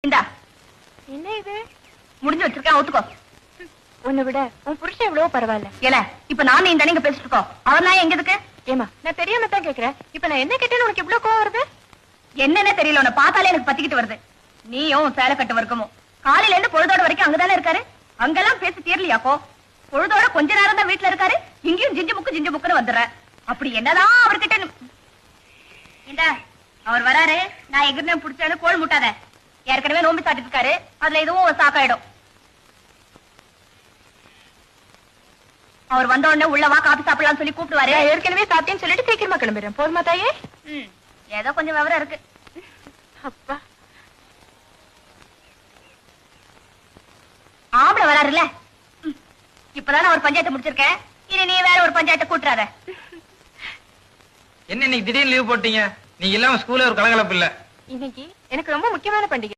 இந்தா என்ன இது முடிஞ்சு வச்சிருக்கேன், ஒத்துக்கோ. உன்னை விட உன் புருஷன் எவ்வளவோ பரவாயில்ல. ஏல இப்ப நானும் இந்த நீங்க பேசிட்டு இருக்கோம், அவன் எங்க இருக்கு? ஏமா நான் தெரியாம தான் கேக்குறேன். இப்ப நான் என்ன கேட்டேன்னு உனக்கு இவ்வளவு கோவம் வருது? என்னன்னே தெரியல, உன்னை பார்த்தாலே எனக்கு பத்திக்கிட்டு வருது. நீயும் சேலை கட்டு வர்க்கமும் காலையில இருந்து பொழுதோட வரைக்கும் அங்கதானே இருக்காரு. அங்கெல்லாம் பேசி தீரலையாக்கோ? பொழுதோட கொஞ்ச நேரம் தான் வீட்டுல இருக்காரு, இங்கேயும் ஜிஞ்சு முக்குன்னு வந்துடுற. அப்படி என்னதான் அவர்கிட்ட இந்த அவர் வராரு, நான் எகிர்னே புடிச்சாலும் கோல் முட்டாத. ஏற்கனவே நோம்பி சாட்டிட்டு இருக்காரு, அதுல இதுவும் சாக்காயிடும். அவர் வந்த உடனே உள்ளவா காபி சாப்பிடலாம் சொல்லி கூப்பிடுவாரு. ஏற்கனவே சாப்பிட்டேன்னு சொல்லிட்டு சீக்கிரமா கிளம்பிடுறேன். போதுமா தாயே? ஏதோ கொஞ்சம் விவரம் இருக்கு. அப்பா ஆம்பளை வராருல்ல, இப்பதானே ஒரு பஞ்சாயத்தை முடிச்சிருக்கேன், இனி நீ வேற ஒரு பஞ்சாயத்தை கூட்டுறாத. என்ன இன்னைக்கு திடீர்னு லீவ் போட்டீங்க? நீங்க இல்லாம ஸ்கூல்ல ஒரு கலகலப்பு இல்ல. இன்னைக்கு எனக்கு ரொம்ப முக்கியமான பண்டிகை.